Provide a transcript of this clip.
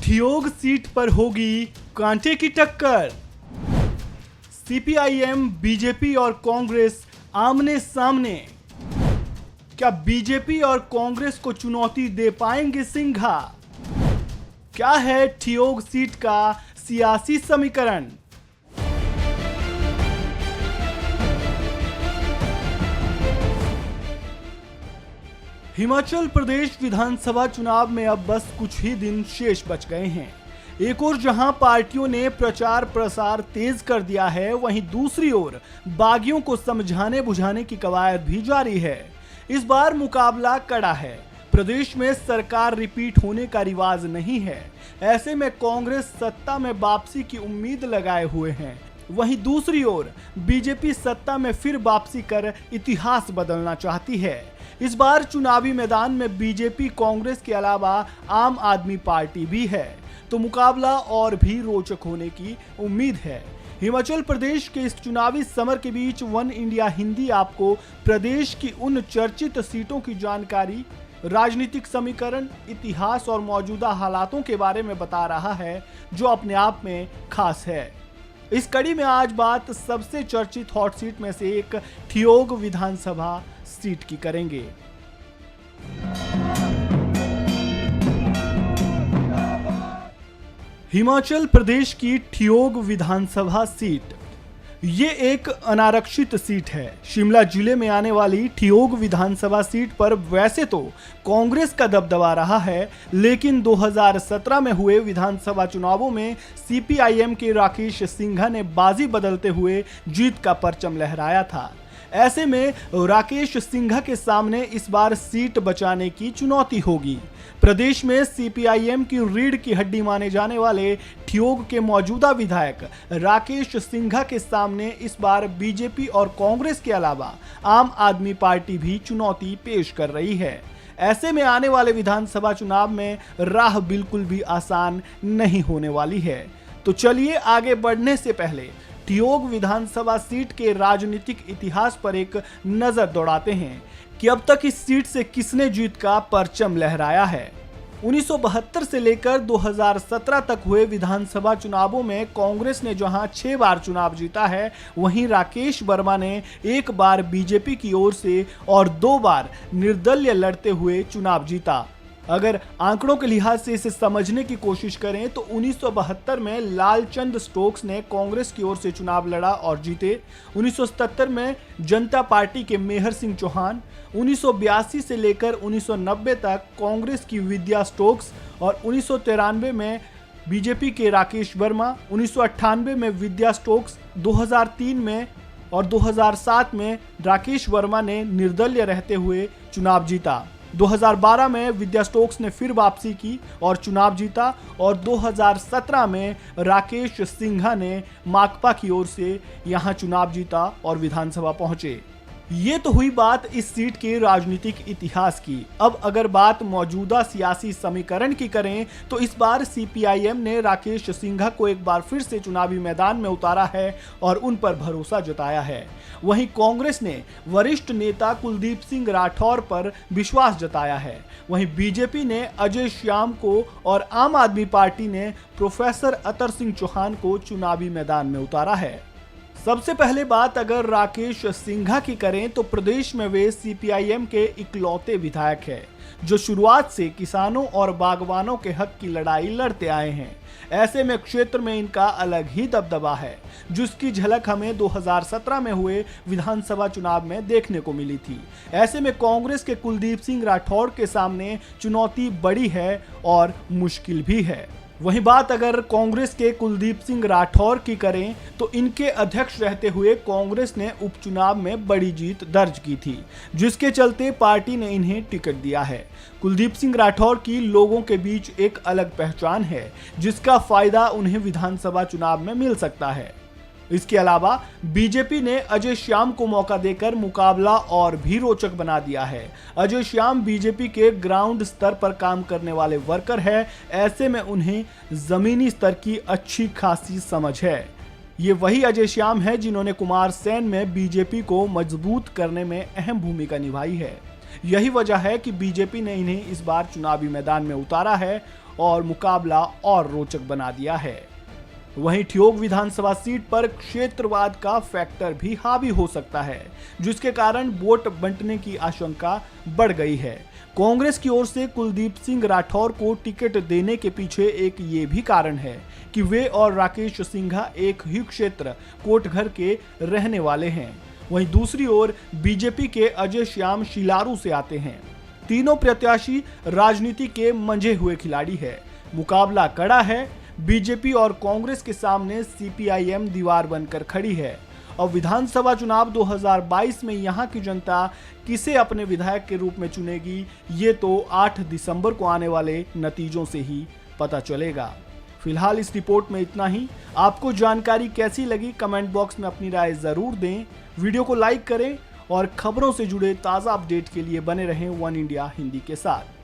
Theog seat पर होगी कांटे की टक्कर। सीपीआईएम, बीजेपी और कांग्रेस आमने सामने। क्या बीजेपी और कांग्रेस को चुनौती दे पाएंगे सिंघा? क्या है ठियोग सीट का सियासी समीकरण? हिमाचल प्रदेश विधानसभा चुनाव में अब बस कुछ ही दिन शेष बच गए हैं। एक ओर जहां पार्टियों ने प्रचार प्रसार तेज कर दिया है, वहीं दूसरी ओर बागियों को समझाने बुझाने की कवायद भी जारी है। इस बार मुकाबला कड़ा है। प्रदेश में सरकार रिपीट होने का रिवाज नहीं है। ऐसे में कांग्रेस सत्ता में वापसी की उम्मीद लगाए हुए हैं। वहीं दूसरी ओर बीजेपी सत्ता में फिर वापसी कर इतिहास बदलना चाहती है। इस बार चुनावी मैदान में बीजेपी, कांग्रेस के अलावा आम आदमी पार्टी भी है, तो मुकाबला और भी रोचक होने की उम्मीद है। हिमाचल प्रदेश के इस चुनावी समर के बीच वन इंडिया हिंदी आपको प्रदेश की उन चर्चित सीटों की जानकारी, राजनीतिक समीकरण, इतिहास और मौजूदा हालातों के बारे में बता रहा है, जो अपने आप में खास है। इस कड़ी में आज बात सबसे चर्चित हॉट सीट में से एक ठियोग विधानसभा सीट की करेंगे। हिमाचल प्रदेश की ठियोग विधानसभा सीट ये एक अनारक्षित सीट है। शिमला जिले में आने वाली ठियोग विधानसभा सीट पर वैसे तो कांग्रेस का दबदबा रहा है, लेकिन 2017 में हुए विधानसभा चुनावों में सीपीआईएम के राकेश सिंघा ने बाजी बदलते हुए जीत का परचम लहराया था। ऐसे में राकेश सिंघा के सामने इस बार सीट बचाने की चुनौती होगी। प्रदेश में सीपीआईएम की रीढ़ की हड्डी माने जाने वाले ठियोग के मौजूदा विधायक राकेश सिंघा के सामने इस बार बीजेपी और कांग्रेस के अलावा आम आदमी पार्टी भी चुनौती पेश कर रही है। ऐसे में आने वाले विधानसभा चुनाव में राह बिल्कुल भी आसान नहीं होने वाली है। तो चलिए आगे बढ़ने से पहले ठियोग विधानसभा सीट के राजनीतिक इतिहास पर एक नजर दौड़ाते हैं कि अब तक इस सीट से किसने जीत का परचम लहराया है। 1972 से लेकर 2017 तक हुए विधानसभा चुनावों में कांग्रेस ने जहां 6 बार चुनाव जीता है, वहीं राकेश वर्मा ने 1 बार बीजेपी की ओर से और 2 बार निर्दलीय लड़ते हुए चुनाव जीता। अगर आंकड़ों के लिहाज से इसे समझने की कोशिश करें तो 1972 में लालचंद स्टोक्स ने कांग्रेस की ओर से चुनाव लड़ा और जीते। 1977 में जनता पार्टी के मेहर सिंह चौहान, 1982 से लेकर 1990 तक कांग्रेस की विद्या स्टोक्स और 1993 में बीजेपी के राकेश वर्मा, 1998 में विद्या स्टोक्स, 2003 में और 2007 में राकेश वर्मा ने निर्दलीय रहते हुए चुनाव जीता। 2012 में विद्या स्टोक्स ने फिर वापसी की और चुनाव जीता और 2017 में राकेश सिंघा ने माकपा की ओर से यहां चुनाव जीता और विधानसभा पहुंचे। ये तो हुई बात इस सीट के राजनीतिक इतिहास की। अब अगर बात मौजूदा सियासी समीकरण की करें तो इस बार सीपीआईएम ने राकेश सिंघा को एक बार फिर से चुनावी मैदान में उतारा है और उन पर भरोसा जताया है। वहीं कांग्रेस ने वरिष्ठ नेता कुलदीप सिंह राठौर पर विश्वास जताया है। वहीं बीजेपी ने अजय श्याम को और आम आदमी पार्टी ने प्रोफेसर अतर सिंह चौहान को चुनावी मैदान में उतारा है। सबसे पहले बात अगर राकेश सिंघा की करें तो प्रदेश में वे सीपीआईएम के इकलौते विधायक हैं, जो शुरुआत से किसानों और बागवानों के हक की लड़ाई लड़ते आए हैं। ऐसे में क्षेत्र में इनका अलग ही दबदबा है, जिसकी झलक हमें 2017 में हुए विधानसभा चुनाव में देखने को मिली थी। ऐसे में कांग्रेस के कुलदीप सिंह राठौर के सामने चुनौती बड़ी है और मुश्किल भी है। वहीं बात अगर कांग्रेस के कुलदीप सिंह राठौर की करें तो इनके अध्यक्ष रहते हुए कांग्रेस ने उपचुनाव में बड़ी जीत दर्ज की थी, जिसके चलते पार्टी ने इन्हें टिकट दिया है। कुलदीप सिंह राठौर की लोगों के बीच एक अलग पहचान है, जिसका फायदा उन्हें विधानसभा चुनाव में मिल सकता है। इसके अलावा बीजेपी ने अजय श्याम को मौका देकर मुकाबला और भी रोचक बना दिया है। अजय श्याम बीजेपी के ग्राउंड स्तर पर काम करने वाले वर्कर है। ऐसे में उन्हें जमीनी स्तर की अच्छी खासी समझ है। ये वही अजय श्याम है जिन्होंने कुमार सेन में बीजेपी को मजबूत करने में अहम भूमिका निभाई है। यही वजह है कि बीजेपी ने इन्हें इस बार चुनावी मैदान में उतारा है और मुकाबला और रोचक बना दिया है। वहीं ठियोग विधानसभा सीट पर क्षेत्रवाद का फैक्टर भी हावी हो सकता है, जिसके कारण वोट बंटने की आशंका बढ़ गई है। कांग्रेस की ओर से कुलदीप सिंह राठौर को टिकट देने के पीछे एक ये भी कारण है कि वे और राकेश सिंघा एक ही क्षेत्र कोटघर के रहने वाले हैं। वहीं दूसरी ओर बीजेपी के अजय श्याम शिलारू से आते हैं। तीनों प्रत्याशी राजनीति के मंझे हुए खिलाड़ी है। मुकाबला कड़ा है। बीजेपी और कांग्रेस के सामने सीपीआईएम दीवार बनकर खड़ी है। और विधानसभा चुनाव 2022 में यहां की जनता किसे अपने विधायक के रूप में चुनेगी, ये तो 8 दिसंबर को आने वाले नतीजों से ही पता चलेगा। फिलहाल इस रिपोर्ट में इतना ही। आपको जानकारी कैसी लगी कमेंट बॉक्स में अपनी राय जरूर दें। वीडियो को लाइक करें और खबरों से जुड़े ताज़ा अपडेट के लिए बने रहें वन इंडिया हिंदी के साथ।